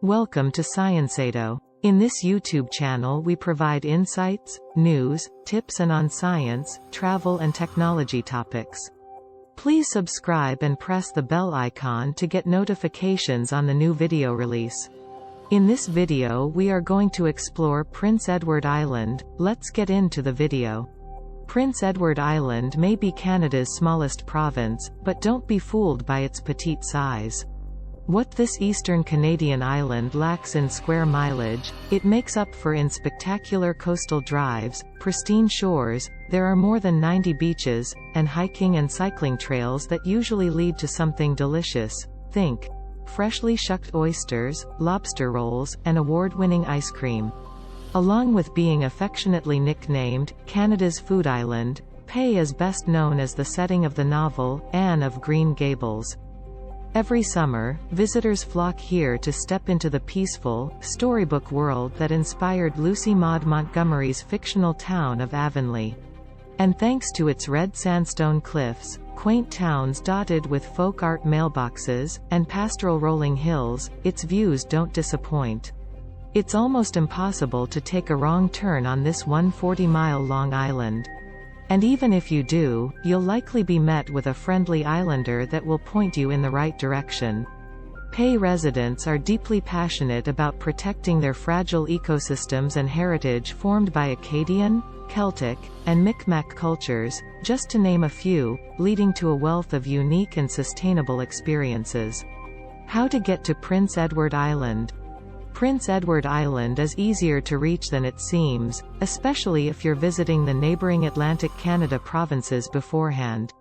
Welcome to Scienceado. In this YouTube channel we provide insights, news, tips and on science, travel and technology topics. Please subscribe and press the bell icon to get notifications on the new video release. In this video we are going to explore Prince Edward Island. Let's get into the video. Prince Edward Island may be Canada's smallest province, but don't be fooled by its petite size. What this eastern Canadian island lacks in square mileage, it makes up for in spectacular coastal drives, pristine shores, there are more than 90 beaches, and hiking and cycling trails that usually lead to something delicious. Think freshly shucked oysters, lobster rolls, and award-winning ice cream. Along with being affectionately nicknamed Canada's Food Island, Pei is best known as the setting of the novel Anne of Green Gables. Every summer, visitors flock here to step into the peaceful, storybook world that inspired Lucy Maud Montgomery's fictional town of Avonlea. And thanks to its red sandstone cliffs, quaint towns dotted with folk art mailboxes, and pastoral rolling hills, its views don't disappoint. It's almost impossible to take a wrong turn on this 140-mile-long island. And even if you do, you'll likely be met with a friendly islander that will point you in the right direction. Pei residents are deeply passionate about protecting their fragile ecosystems and heritage formed by Akkadian, Celtic, and Micmac cultures, just to name a few, leading to a wealth of unique and sustainable experiences. How to get to Prince Edward Island? Prince Edward Island is easier to reach than it seems, especially if you're visiting the neighboring Atlantic Canada provinces beforehand.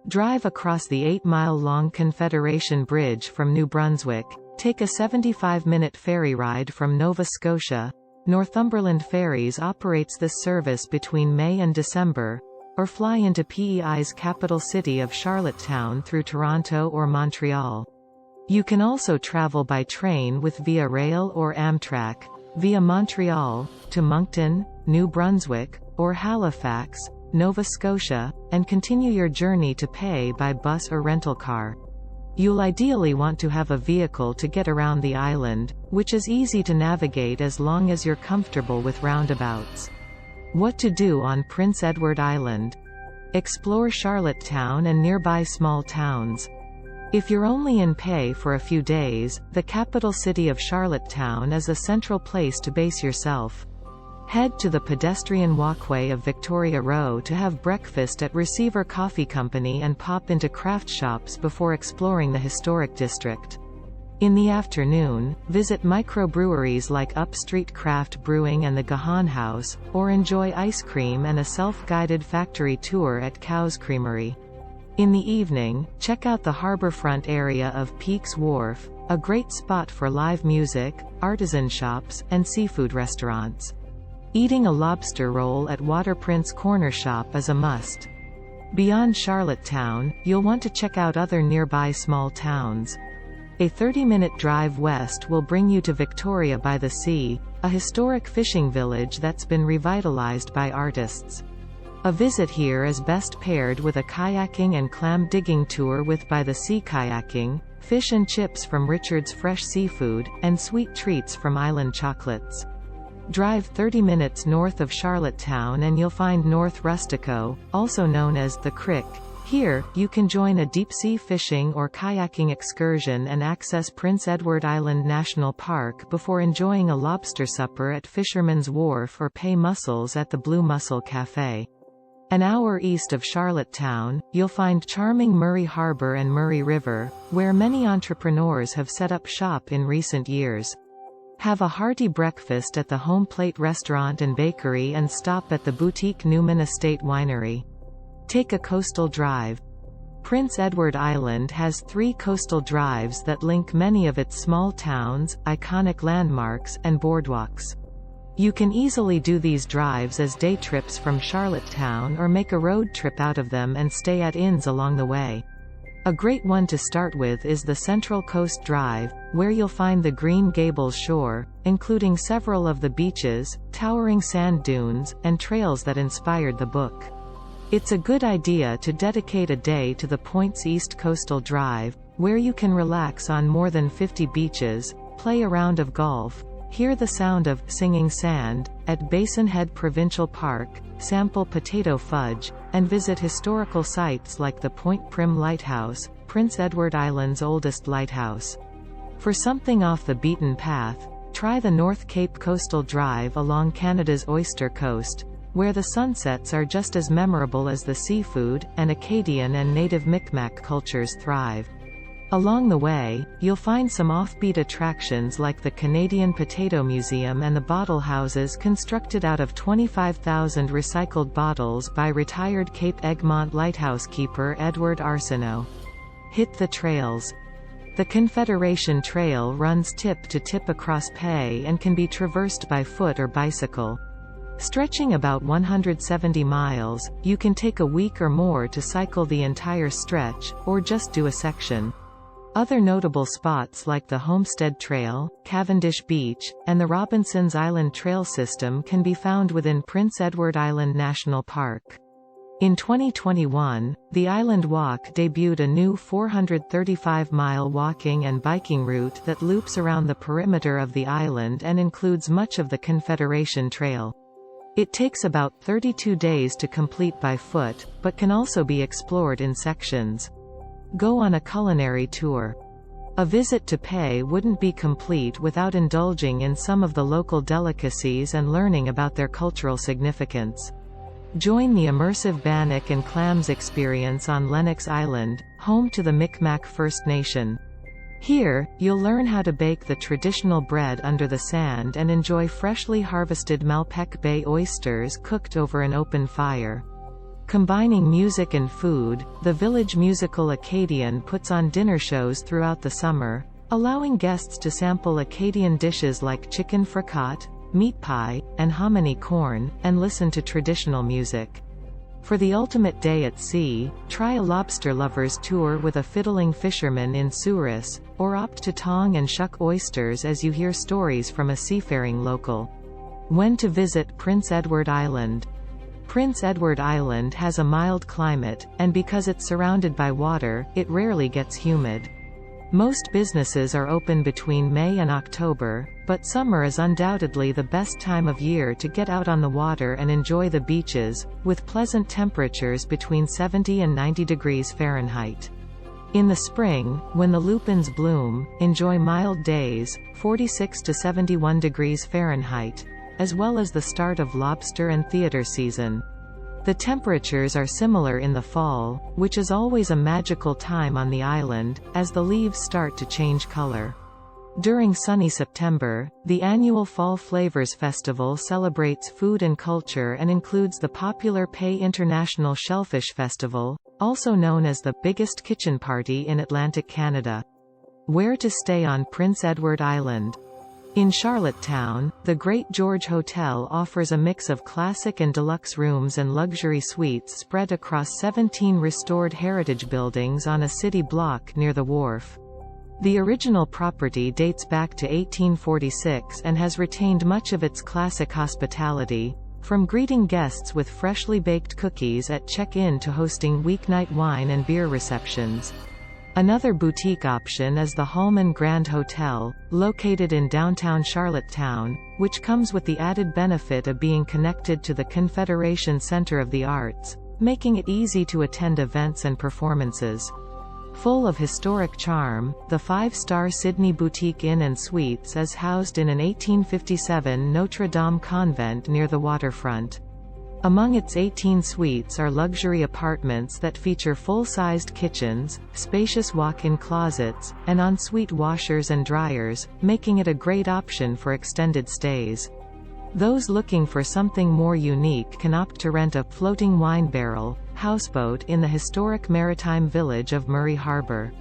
Drive across the 8-mile-long Confederation Bridge from New Brunswick, take a 75-minute ferry ride from Nova Scotia. Northumberland Ferries operates this service between May and December, or fly into PEI's capital city of Charlottetown through Toronto or Montreal. You can also travel by train with Via Rail or Amtrak, via Montreal, to Moncton, New Brunswick, or Halifax, Nova Scotia, and continue your journey to Pei by bus or rental car. You'll ideally want to have a vehicle to get around the island, which is easy to navigate as long as you're comfortable with roundabouts. What to do on Prince Edward Island? Explore Charlottetown and nearby small towns. If you're only in Pei for a few days, the capital city of Charlottetown is a central place to base yourself. Head to the pedestrian walkway of Victoria Row to have breakfast at Receiver Coffee Company and pop into craft shops before exploring the historic district. In the afternoon, visit microbreweries like Upstreet Craft Brewing and the Gahan House, or enjoy ice cream and a self-guided factory tour at Cow's Creamery. In the evening, check out the harborfront area of Peaks Wharf, a great spot for live music, artisan shops, and seafood restaurants. Eating a lobster roll at Waterprince Corner Shop is a must. Beyond Charlottetown, you'll want to check out other nearby small towns. A 30-minute drive west will bring you to Victoria by the Sea, a historic fishing village that's been revitalized by artists. A visit here is best paired with a kayaking and clam digging tour with By the Sea kayaking, fish and chips from Richard's Fresh Seafood, and sweet treats from Island Chocolates. Drive 30 minutes north of Charlottetown and you'll find North Rustico, also known as the Crick. Here, you can join a deep-sea fishing or kayaking excursion and access Prince Edward Island National Park before enjoying a lobster supper at Fisherman's Wharf or Pei Mussels at the Blue Mussel Café. An hour east of Charlottetown, you'll find charming Murray Harbor and Murray River, where many entrepreneurs have set up shop in recent years. Have a hearty breakfast at the Home Plate Restaurant and Bakery and stop at the boutique Newman Estate Winery. Take a coastal drive. Prince Edward Island has 3 coastal drives that link many of its small towns, iconic landmarks, and boardwalks. You can easily do these drives as day trips from Charlottetown or make a road trip out of them and stay at inns along the way. A great one to start with is the Central Coast Drive, where you'll find the Green Gables shore, including several of the beaches, towering sand dunes, and trails that inspired the book. It's a good idea to dedicate a day to the Point's East Coastal Drive, where you can relax on more than 50 beaches, Play a round of golf. Hear the sound of singing sand at Basin Head Provincial Park, sample potato fudge, and visit historical sites like the Point Prim Lighthouse, Prince Edward Island's oldest lighthouse. For something off the beaten path, try the North Cape Coastal Drive along Canada's Oyster Coast, where the sunsets are just as memorable as the seafood, and Acadian and native Micmac cultures thrive. Along the way, you'll find some offbeat attractions like the Canadian Potato Museum and the bottle houses constructed out of 25,000 recycled bottles by retired Cape Egmont lighthouse keeper Edward Arsenault. Hit the trails. The Confederation Trail runs tip to tip across Pei and can be traversed by foot or bicycle. Stretching about 170 miles, you can take a week or more to cycle the entire stretch, or just do a section. Other notable spots like the Homestead Trail, Cavendish Beach, and the Robinson's Island Trail system can be found within Prince Edward Island National Park. In 2021, the Island Walk debuted a new 435-mile walking and biking route that loops around the perimeter of the island and includes much of the Confederation Trail. It takes about 32 days to complete by foot, but can also be explored in sections. Go on a culinary tour. A visit to Pei wouldn't be complete without indulging in some of the local delicacies and learning about their cultural significance. Join the immersive bannock and clams experience on Lennox Island, home to the Micmac First Nation. Here, you'll learn how to bake the traditional bread under the sand and enjoy freshly harvested Malpeque Bay oysters cooked over an open fire. Combining music and food, the village musical Acadian puts on dinner shows throughout the summer, allowing guests to sample Acadian dishes like chicken fricot, meat pie, and hominy corn, and listen to traditional music. For the ultimate day at sea, try a lobster lover's tour with a fiddling fisherman in Souris, or opt to tong and shuck oysters as you hear stories from a seafaring local. When to visit Prince Edward Island. Prince Edward Island has a mild climate, and because it's surrounded by water, it rarely gets humid. Most businesses are open between May and October, but summer is undoubtedly the best time of year to get out on the water and enjoy the beaches, with pleasant temperatures between 70 and 90 degrees Fahrenheit. In the spring, when the lupins bloom, enjoy mild days, 46 to 71 degrees Fahrenheit, as well as the start of lobster and theater season. The temperatures are similar in the fall, which is always a magical time on the island, as the leaves start to change color. During sunny September, the annual Fall Flavors Festival celebrates food and culture and includes the popular Pei International Shellfish Festival, also known as the biggest kitchen party in Atlantic Canada. Where to stay on Prince Edward Island. In Charlottetown, the Great George Hotel offers a mix of classic and deluxe rooms and luxury suites spread across 17 restored heritage buildings on a city block near the wharf. The original property dates back to 1846 and has retained much of its classic hospitality, from greeting guests with freshly baked cookies at check-in to hosting weeknight wine and beer receptions. Another boutique option is the Hallman Grand Hotel, located in downtown Charlottetown, which comes with the added benefit of being connected to the Confederation Center of the Arts, making it easy to attend events and performances. Full of historic charm, the 5-star Sydneyboutiqueinn&suites is housed in an 1857 Notre Dame convent near the waterfront. Among its 18 suites are luxury apartments that feature full-sized kitchens, spacious walk-in closets, and ensuite washers and dryers, making it a great option for extended stays. Those looking for something more unique can opt to rent a floating wine barrel houseboat in the historic maritime village of Murray Harbour.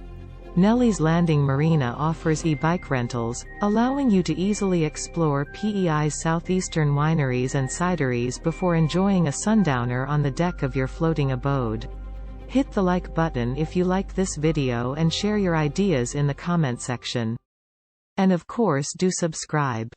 Nellie's Landing Marina offers e-bike rentals, allowing you to easily explore PEI's southeastern wineries and cideries before enjoying a sundowner on the deck of your floating abode. Hit the like button if you like this video and share your ideas in the comment section. And of course do subscribe.